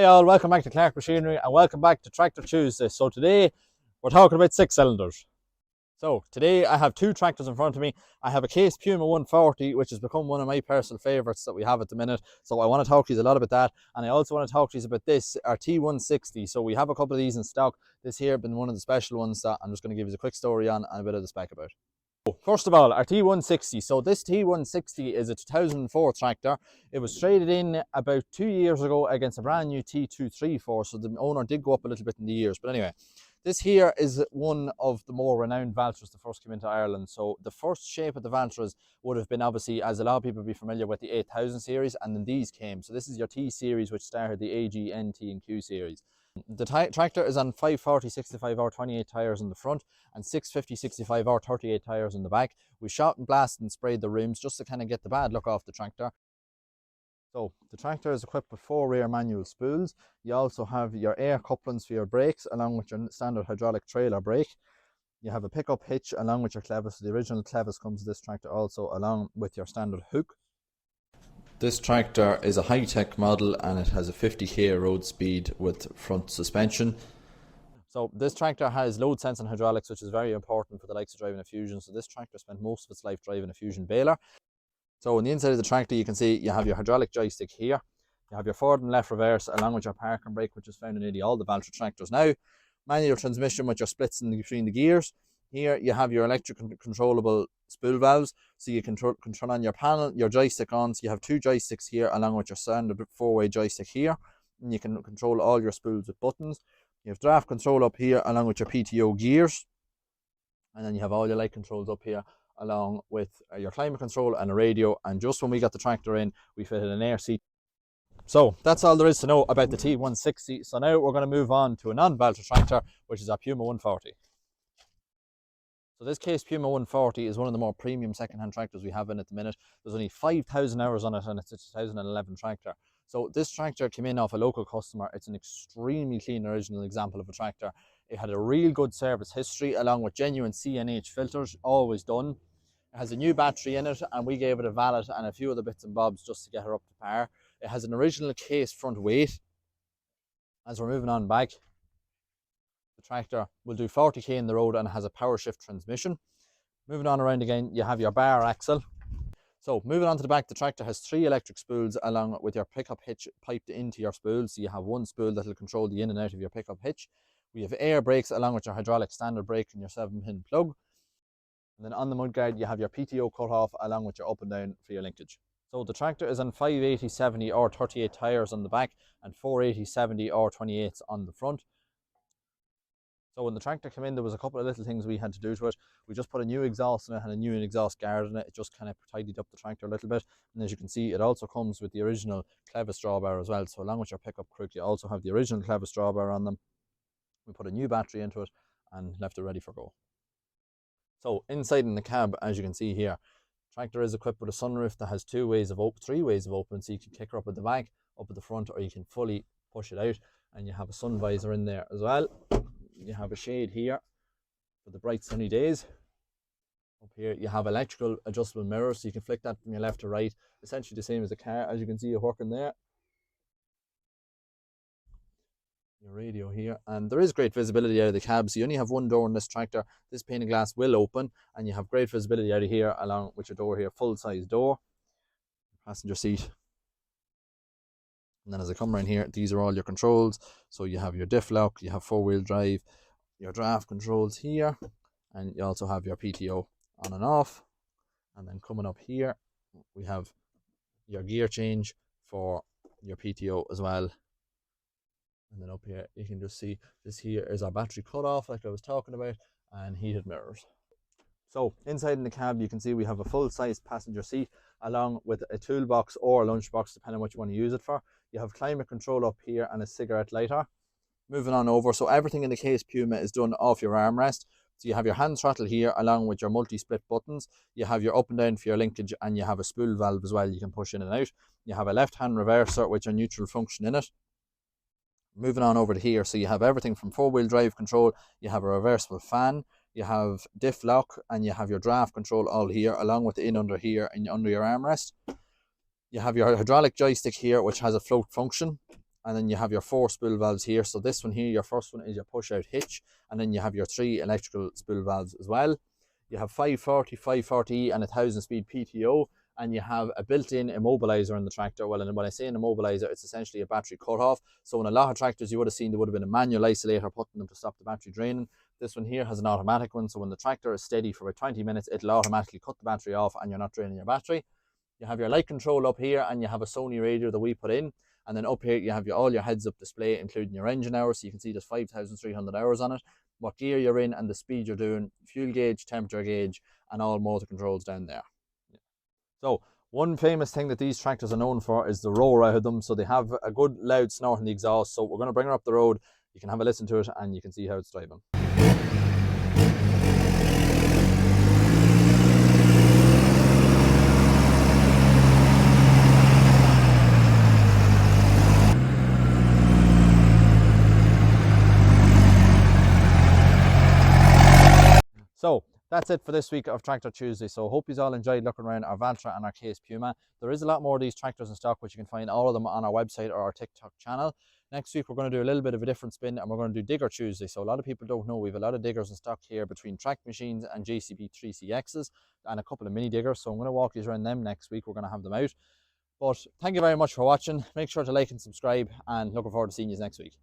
Hi all, welcome back to Clark Machinery and welcome back to Tractor Tuesday. So today we're talking about 6-cylinders. So today I have two tractors in front of me. I have a Case Puma 140, which has become one of my personal favourites that we have at the minute. So I want to talk to you a lot about that, and I also want to talk to you about this, our T160. So we have a couple of these in stock. This here has been one of the special ones that I'm just going to give you a quick story on and a bit of the spec about. First of all, our T160. So this T160 is a 2004 tractor. It was traded in about 2 years ago against a brand new T234, so the owner did go up a little bit in the years. But anyway, this here is one of the more renowned Valtras that first came into Ireland. So the first shape of the Valtras would have been, obviously, as a lot of people be familiar with, the 8000 series, and then these came. So this is your T series, which started the AG, NT and Q series. The tractor is on 540/65R28 tyres in the front and 650/65R38 tyres in the back. We shot and blasted and sprayed the rims just to kind of get the bad look off the tractor. So the tractor is equipped with 4 rear manual spools. You also have your air couplings for your brakes along with your standard hydraulic trailer brake. You have a pickup hitch along with your clevis. The original clevis comes with this tractor also along with your standard hook. This tractor is a high-tech model and it has a 50k road speed with front suspension. So this tractor has load sensing hydraulics, which is very important for the likes of driving a Fusion. So this tractor spent most of its life driving a Fusion baler. So on the inside of the tractor you can see you have your hydraulic joystick here. You have your forward and left reverse along with your parking brake, which is found in nearly all the Valtra tractors now. Manual transmission with your splits in between the gears. Here you have your electric controllable spool valves, so you can control on your panel, your joystick on. So you have 2 joysticks here along with your standard 4-way joystick here, and you can control all your spools with buttons. You have draft control up here along with your PTO gears, and then you have all your light controls up here along with your climate control and a radio. And just when we got the tractor in, we fitted an air seat. So that's all there is to know about the T160. So now we're going to move on to a non-Valtra tractor, which is our Puma 140. So this Case Puma 140 is one of the more premium second-hand tractors we have in at the minute. There's only 5,000 hours on it and it's a 2011 tractor. So this tractor came in off a local customer. It's an extremely clean original example of a tractor. It had a real good service history along with genuine CNH filters, always done. It has a new battery in it and we gave it a valet and a few other bits and bobs just to get her up to par. It has an original Case front weight. As we're moving on back, the tractor will do 40k in the road and has a power shift transmission. Moving on around again, you have your bar axle. So moving on to the back, the tractor has 3 electric spools along with your pickup hitch piped into your spool. So you have 1 spool that will control the in and out of your pickup hitch. We have air brakes along with your hydraulic standard brake and your 7-pin plug. And then on the mudguard, you have your PTO cutoff along with your up and down for your linkage. So the tractor is on 580/70R38 tyres on the back and 480/70R28s on the front. So when the tractor came in, there was a couple of little things we had to do to it. We just put a new exhaust in it and a new exhaust guard in it. It just kind of tidied up the tractor a little bit. And as you can see, it also comes with the original clevis drawbar as well. So along with your pickup crook, you also have the original clevis drawbar on them. We put a new battery into it and left it ready for go. So inside in the cab, as you can see here, the tractor is equipped with a sunroof that has 3 ways of open. So you can kick her up at the back, up at the front, or you can fully push it out. And you have a sun visor in there as well. You have a shade here for the bright sunny days. Up here you have electrical adjustable mirrors, so you can flick that from your left to right, essentially the same as a car. As you can see, you're working there. Your radio here, and there is great visibility out of the cab. So you only have 1 door in this tractor. This pane of glass will open and you have great visibility out of here along with your door here, full size door, passenger seat. And then as I come around here, these are all your controls. So you have your diff lock, you have 4-wheel drive, your draft controls here, and you also have your PTO on and off. And then coming up here, we have your gear change for your PTO as well. And then up here, you can just see this here is our battery cutoff, like I was talking about, and heated mirrors. So inside in the cab, you can see we have a full-size passenger seat along with a toolbox or a lunchbox, depending on what you want to use it for. You have climate control up here and a cigarette lighter. Moving on over, so everything in the Case Puma is done off your armrest. So you have your hand throttle here along with your multi-split buttons. You have your up and down for your linkage, and you have a spool valve as well you can push in and out. You have a left-hand reverser with your neutral function in it. Moving on over to here, so you have everything from 4-wheel drive control. You have a reversible fan. You have diff lock and you have your draft control all here along with the in under here and under your armrest. You have your hydraulic joystick here which has a float function. and then you have your 4 spool valves here. So this one here, your first one is your push out hitch, and then you have your 3 electrical spool valves as well. You have 540, 540E and 1000 speed PTO, and you have a built-in immobilizer in the tractor. Well, and when I say an immobilizer, it's essentially a battery cutoff. So in a lot of tractors you would have seen there would have been a manual isolator putting them to stop the battery draining. This one here has an automatic one, so when the tractor is steady for about 20 minutes, it'll automatically cut the battery off and you're not draining your battery. You have your light control up here, and you have a Sony radio that we put in. And then up here you have all your heads-up display, including your engine hours, so you can see there's 5,300 hours on it, what gear you're in and the speed you're doing, fuel gauge, temperature gauge, and all motor controls down there. So one famous thing that these tractors are known for is the roar out of them. So they have a good loud snort in the exhaust. So we're going to bring her up the road. You can have a listen to it and you can see how it's driving. So that's it for this week of Tractor Tuesday. So hope you all enjoyed looking around our Valtra and our Case Puma. There is a lot more of these tractors in stock, which you can find all of them on our website or our TikTok channel. Next week we're going to do a little bit of a different spin, and we're going to do Digger Tuesday. So a lot of people don't know we have a lot of diggers in stock here between track machines and JCB 3CXs and a couple of mini diggers. So I'm going to walk you around them next week. We're going to have them out. But thank you very much for watching. Make sure to like and subscribe, and looking forward to seeing you next week.